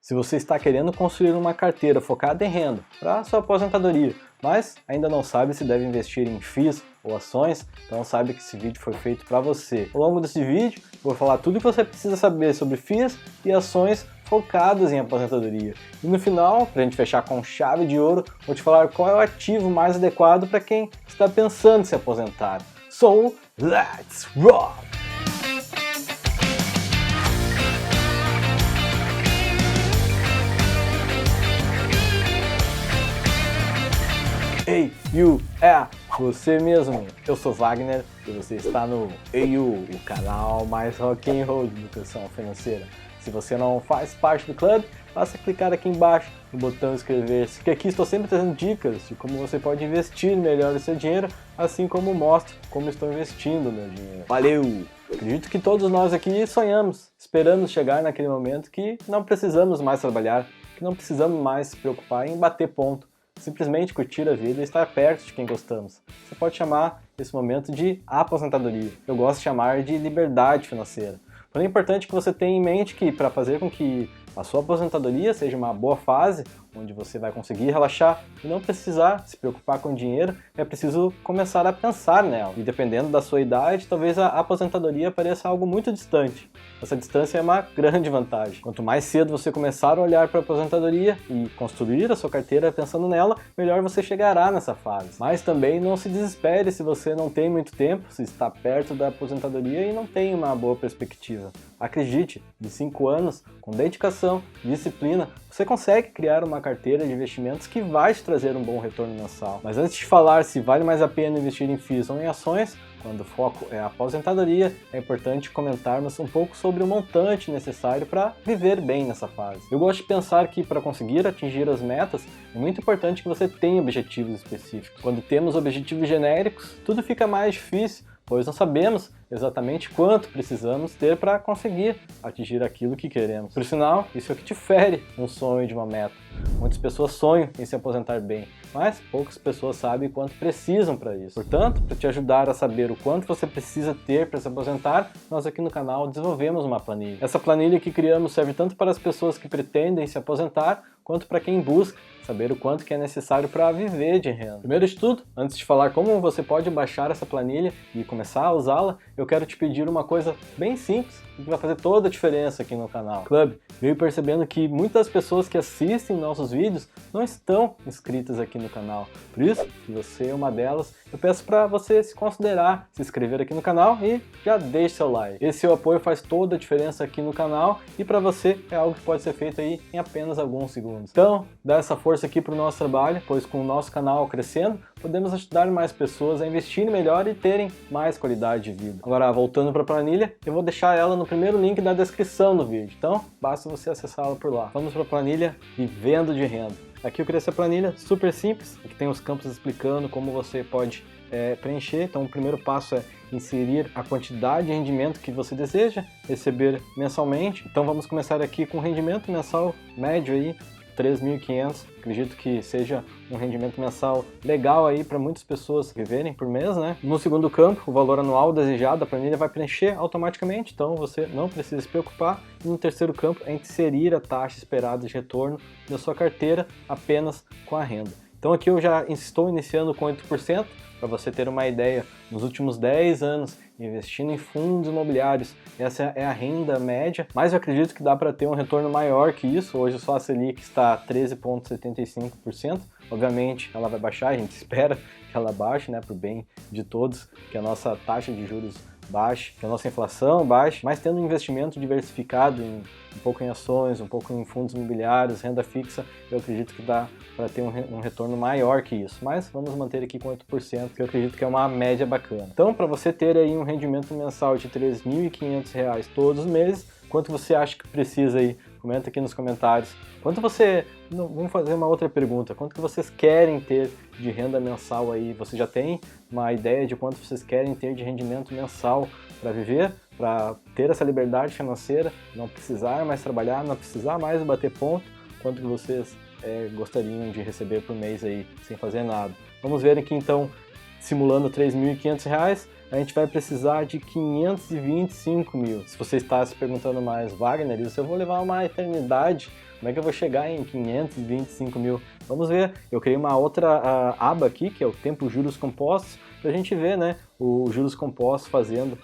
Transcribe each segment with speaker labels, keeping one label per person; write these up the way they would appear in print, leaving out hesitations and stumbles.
Speaker 1: Se você está querendo construir uma carteira focada em renda para sua aposentadoria, mas ainda não sabe se deve investir em FIIs ou ações, então saiba que esse vídeo foi feito para você. Ao longo desse vídeo, eu vou falar tudo o que você precisa saber sobre FIIs e ações focadas em aposentadoria. E no final, para a gente fechar com chave de ouro, vou te falar qual é o ativo mais adequado para quem está pensando em se aposentar. So, let's rock! Ei, you, você mesmo. Eu sou Wagner e você está no Ei You, o canal mais rock and roll de educação financeira. Se você não faz parte do clube, basta clicar aqui embaixo no botão inscrever-se, que aqui estou sempre trazendo dicas de como você pode investir melhor o seu dinheiro, assim como mostro como estou investindo o meu dinheiro. Valeu! Acredito que todos nós aqui sonhamos, esperamos chegar naquele momento que não precisamos mais trabalhar, que não precisamos mais se preocupar em bater ponto. Simplesmente curtir a vida e estar perto de quem gostamos. Você pode chamar esse momento de aposentadoria. Eu gosto de chamar de liberdade financeira. Porém, é importante que você tenha em mente que para fazer com que a sua aposentadoria seja uma boa fase, onde você vai conseguir relaxar e não precisar se preocupar com dinheiro, é preciso começar a pensar nela. E dependendo da sua idade, talvez a aposentadoria pareça algo muito distante. Essa distância é uma grande vantagem. Quanto mais cedo você começar a olhar para a aposentadoria e construir a sua carteira pensando nela, melhor você chegará nessa fase. Mas também não se desespere se você não tem muito tempo, se está perto da aposentadoria e não tem uma boa perspectiva. Acredite, de 5 anos, com dedicação, disciplina, você consegue criar uma carteira de investimentos que vai te trazer um bom retorno mensal. Mas antes de falar se vale mais a pena investir em FIIs ou em ações, quando o foco é a aposentadoria, é importante comentarmos um pouco sobre o montante necessário para viver bem nessa fase. Eu gosto de pensar que para conseguir atingir as metas, é muito importante que você tenha objetivos específicos. Quando temos objetivos genéricos, tudo fica mais difícil, pois não sabemos exatamente quanto precisamos ter para conseguir atingir aquilo que queremos. Por sinal, isso é o que difere um sonho de uma meta. Muitas pessoas sonham em se aposentar bem, mas poucas pessoas sabem quanto precisam para isso. Portanto, para te ajudar a saber o quanto você precisa ter para se aposentar, nós aqui no canal desenvolvemos uma planilha. Essa planilha que criamos serve tanto para as pessoas que pretendem se aposentar, quanto para quem busca saber o quanto que é necessário para viver de renda. Primeiro de tudo, antes de falar como você pode baixar essa planilha e começar a usá-la, eu quero te pedir uma coisa bem simples que vai fazer toda a diferença aqui no canal. Clube, veio percebendo que muitas pessoas que assistem nossos vídeos não estão inscritas aqui no canal. Por isso, se você é uma delas, eu peço para você se considerar, se inscrever aqui no canal e já deixe seu like. Esse seu apoio faz toda a diferença aqui no canal e para você é algo que pode ser feito aí em apenas alguns segundos. Então, dá essa força aqui para o nosso trabalho, pois com o nosso canal crescendo, podemos ajudar mais pessoas a investirem melhor e terem mais qualidade de vida. Agora, voltando para a planilha, eu vou deixar ela no primeiro link da descrição do vídeo, então basta você acessá-la por lá. Vamos para a planilha Vivendo de Renda. Aqui eu criei essa planilha super simples, aqui tem os campos explicando como você pode preencher. Então o primeiro passo é inserir a quantidade de rendimento que você deseja receber mensalmente. Então vamos começar aqui com rendimento mensal médio aí, 3.500, acredito que seja um rendimento mensal legal aí para muitas pessoas viverem por mês, né? No segundo campo, o valor anual desejado, a planilha vai preencher automaticamente, então você não precisa se preocupar. E no terceiro campo é inserir a taxa esperada de retorno da sua carteira apenas com a renda. Então aqui eu já estou iniciando com 8%, para você ter uma ideia, nos últimos 10 anos, investindo em fundos imobiliários, essa é a renda média, mas eu acredito que dá para ter um retorno maior que isso. Hoje só a Selic está a 13,75%, obviamente ela vai baixar, a gente espera que ela baixe, né, para o bem de todos, que a nossa taxa de juros baixe, que a nossa inflação baixe, mas tendo um investimento diversificado um pouco em ações, um pouco em fundos imobiliários, renda fixa, eu acredito que dá para ter um retorno maior que isso, mas vamos manter aqui com 8%, que eu acredito que é uma média bacana. Então, para você ter aí um rendimento mensal de R$ 3.500 todos os meses, quanto você acha que precisa aí? Comenta aqui nos comentários. Quanto você... Vamos fazer uma outra pergunta. Quanto que vocês querem ter de renda mensal aí? Você já tem uma ideia de quanto vocês querem ter de rendimento mensal para viver? Para ter essa liberdade financeira, não precisar mais trabalhar, não precisar mais bater ponto? Quanto que vocês gostariam de receber por mês aí, sem fazer nada? Vamos ver aqui então, simulando R$ 3.500, a gente vai precisar de 525 mil. Se você está se perguntando mais, Wagner, isso eu vou levar uma eternidade, como é que eu vou chegar em 525 mil? Vamos ver, eu criei uma outra aba aqui, que é o tempo juros compostos, para a gente ver, né, o juros compostos fazendo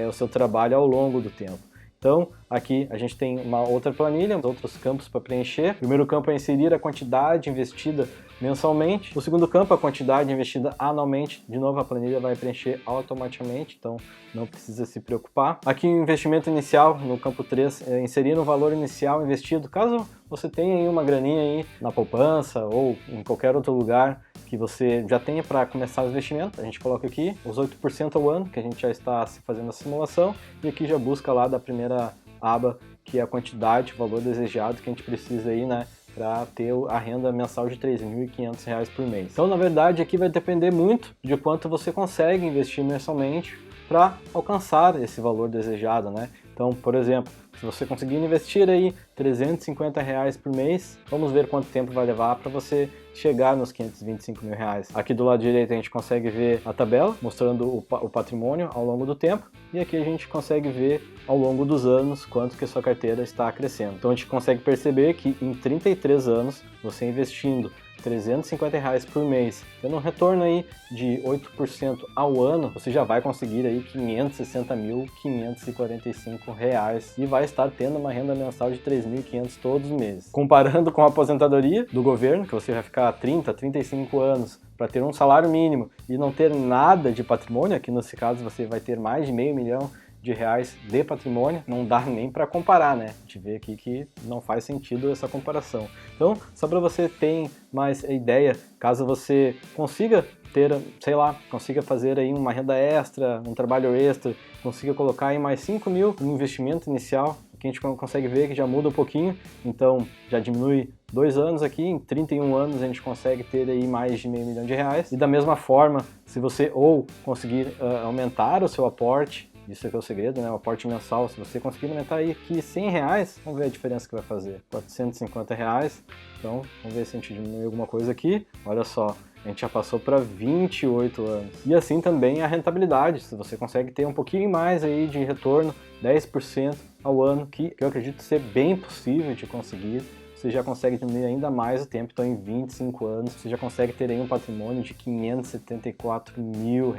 Speaker 1: o seu trabalho ao longo do tempo. Então, aqui a gente tem uma outra planilha, outros campos para preencher. O primeiro campo é inserir a quantidade investida mensalmente. O segundo campo, a quantidade investida anualmente. De novo, a planilha vai preencher automaticamente, então não precisa se preocupar. Aqui o investimento inicial, no campo 3, é inserir o valor inicial investido. Caso você tenha aí uma graninha aí na poupança ou em qualquer outro lugar que você já tenha para começar o investimento, a gente coloca aqui os 8% ao ano, que a gente já está fazendo a simulação, e aqui já busca lá da primeira aba, que é a quantidade, o valor desejado que a gente precisa aí, né, para ter a renda mensal de R$ 3.500 por mês. Então, na verdade, aqui vai depender muito de quanto você consegue investir mensalmente para alcançar esse valor desejado, né? Então, por exemplo, se você conseguir investir aí R$ 350 por mês, vamos ver quanto tempo vai levar para você chegar nos 525 mil reais. Aqui do lado direito a gente consegue ver a tabela mostrando o patrimônio ao longo do tempo, e aqui a gente consegue ver ao longo dos anos quanto que a sua carteira está crescendo. Então a gente consegue perceber que em 33 anos, você investindo R$ 350 por mês, tendo um retorno aí de 8% ao ano, você já vai conseguir aí R$ 560.545 e vai estar tendo uma renda mensal de R$ 3.500 todos os meses. Comparando com a aposentadoria do governo, que você vai ficar 30, 35 anos para ter um salário mínimo e não ter nada de patrimônio, aqui nesse caso você vai ter mais de R$500 mil de patrimônio, não dá nem para comparar, né? A gente vê aqui que não faz sentido essa comparação. Então, só para você ter mais ideia, caso você consiga ter, sei lá, consiga fazer aí uma renda extra, um trabalho extra, consiga colocar aí mais 5 mil no investimento inicial, que a gente consegue ver que já muda um pouquinho, então já diminui 2 anos aqui, em 31 anos a gente consegue ter aí mais de R$500 mil. E da mesma forma, se você ou conseguir aumentar o seu aporte, isso aqui é o segredo, né? O aporte mensal, se você conseguir aumentar aí aqui R$100, vamos ver a diferença que vai fazer. R$450, então vamos ver se a gente diminui alguma coisa aqui. Olha só, a gente já passou para 28 anos. E assim também a rentabilidade, se você consegue ter um pouquinho mais aí de retorno, 10% ao ano, que eu acredito ser bem possível de conseguir, você já consegue diminuir ainda mais o tempo, então em 25 anos você já consegue ter aí um patrimônio de R$574 mil, o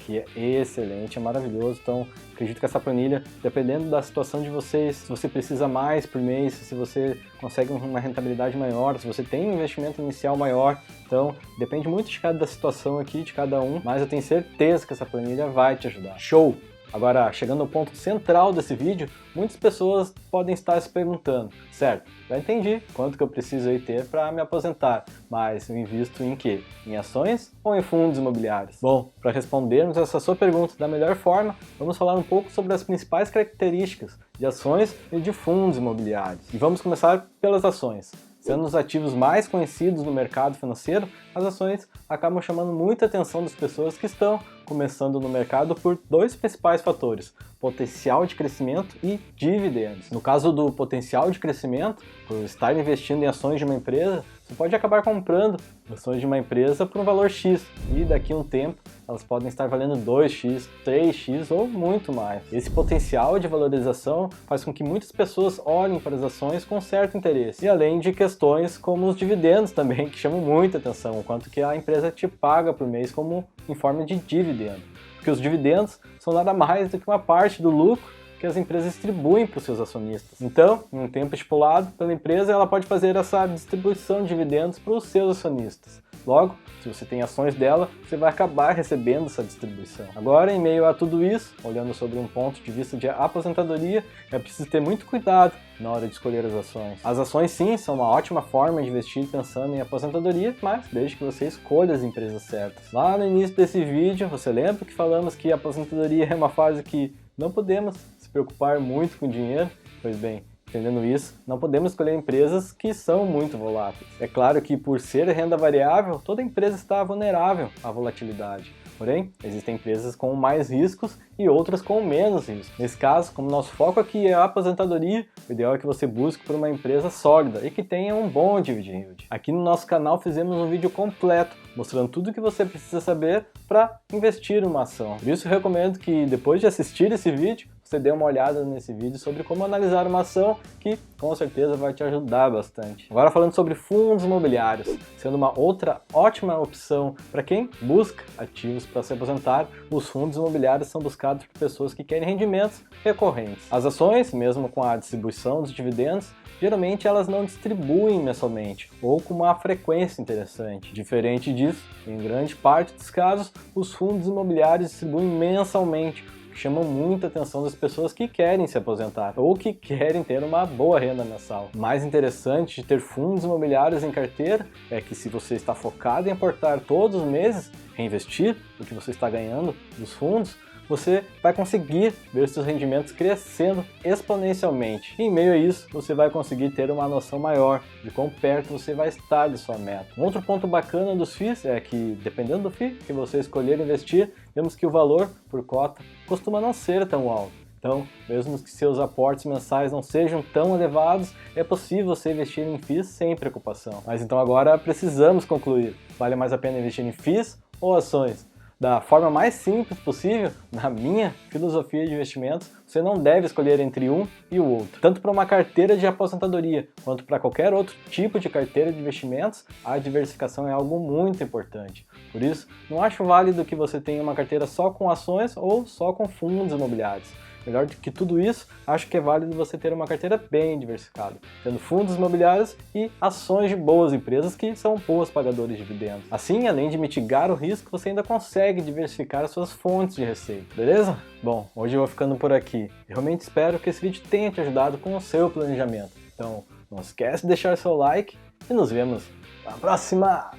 Speaker 1: que é excelente, é maravilhoso. Então acredito que essa planilha, dependendo da situação de vocês, se você precisa mais por mês, se você consegue uma rentabilidade maior, se você tem um investimento inicial maior, então depende muito de cada situação aqui, de cada um, mas eu tenho certeza que essa planilha vai te ajudar. Show! Agora, chegando ao ponto central desse vídeo, muitas pessoas podem estar se perguntando, certo, já entendi quanto que eu preciso aí ter para me aposentar, mas eu invisto em quê? Em ações ou em fundos imobiliários? Bom, para respondermos essa sua pergunta da melhor forma, vamos falar um pouco sobre as principais características de ações e de fundos imobiliários. E vamos começar pelas ações. Sendo os ativos mais conhecidos no mercado financeiro, as ações acabam chamando muita atenção das pessoas que estão começando no mercado por 2 principais fatores: potencial de crescimento e dividendos. No caso do potencial de crescimento, por estar investindo em ações de uma empresa, você pode acabar comprando ações de uma empresa por um valor X, e daqui a um tempo elas podem estar valendo 2x, 3x ou muito mais. Esse potencial de valorização faz com que muitas pessoas olhem para as ações com certo interesse, e além de questões como os dividendos também, que chamam muita atenção, o quanto que a empresa te paga por mês como em forma de dividendo. Porque os dividendos são nada mais do que uma parte do lucro que as empresas distribuem para os seus acionistas. Então, em um tempo estipulado pela empresa, ela pode fazer essa distribuição de dividendos para os seus acionistas. Logo, se você tem ações dela, você vai acabar recebendo essa distribuição. Agora, em meio a tudo isso, olhando sobre um ponto de vista de aposentadoria, é preciso ter muito cuidado na hora de escolher as ações. As ações, sim, são uma ótima forma de investir pensando em aposentadoria, mas desde que você escolha as empresas certas. Lá no início desse vídeo, você lembra que falamos que a aposentadoria é uma fase que não podemos se preocupar muito com dinheiro? Pois bem, entendendo isso, não podemos escolher empresas que são muito voláteis. É claro que por ser renda variável, toda empresa está vulnerável à volatilidade. Porém, existem empresas com mais riscos e outras com menos riscos. Nesse caso, como nosso foco aqui é a aposentadoria, o ideal é que você busque por uma empresa sólida e que tenha um bom dividend yield. Aqui no nosso canal fizemos um vídeo completo mostrando tudo o que você precisa saber para investir em uma ação. Por isso eu recomendo que depois de assistir esse vídeo, você dê uma olhada nesse vídeo sobre como analisar uma ação que com certeza vai te ajudar bastante. Agora falando sobre fundos imobiliários, sendo uma outra ótima opção para quem busca ativos para se aposentar, os fundos imobiliários são buscados por pessoas que querem rendimentos recorrentes. As ações, mesmo com a distribuição dos dividendos, geralmente elas não distribuem mensalmente ou com uma frequência interessante. Diferente disso, em grande parte dos casos, os fundos imobiliários distribuem mensalmente, chamam muita atenção das pessoas que querem se aposentar ou que querem ter uma boa renda mensal. O mais interessante de ter fundos imobiliários em carteira é que se você está focado em aportar todos os meses, reinvestir o que você está ganhando dos fundos, você vai conseguir ver seus rendimentos crescendo exponencialmente. E em meio a isso, você vai conseguir ter uma noção maior de quão perto você vai estar de sua meta. Um outro ponto bacana dos FIIs é que, dependendo do FII que você escolher investir, vemos que o valor por cota costuma não ser tão alto. Então, mesmo que seus aportes mensais não sejam tão elevados, é possível você investir em FIIs sem preocupação. Mas então agora precisamos concluir. Vale mais a pena investir em FIIs ou ações? Da forma mais simples possível, na minha filosofia de investimentos, você não deve escolher entre um e o outro. Tanto para uma carteira de aposentadoria, quanto para qualquer outro tipo de carteira de investimentos, a diversificação é algo muito importante. Por isso, não acho válido que você tenha uma carteira só com ações ou só com fundos imobiliários. Melhor do que tudo isso, acho que é válido você ter uma carteira bem diversificada, tendo fundos imobiliários e ações de boas empresas que são boas pagadoras de dividendos. Assim, além de mitigar o risco, você ainda consegue diversificar as suas fontes de receita, beleza? Bom, hoje eu vou ficando por aqui. Realmente espero que esse vídeo tenha te ajudado com o seu planejamento. Então, não esquece de deixar seu like e nos vemos na próxima!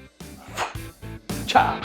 Speaker 1: Tchau!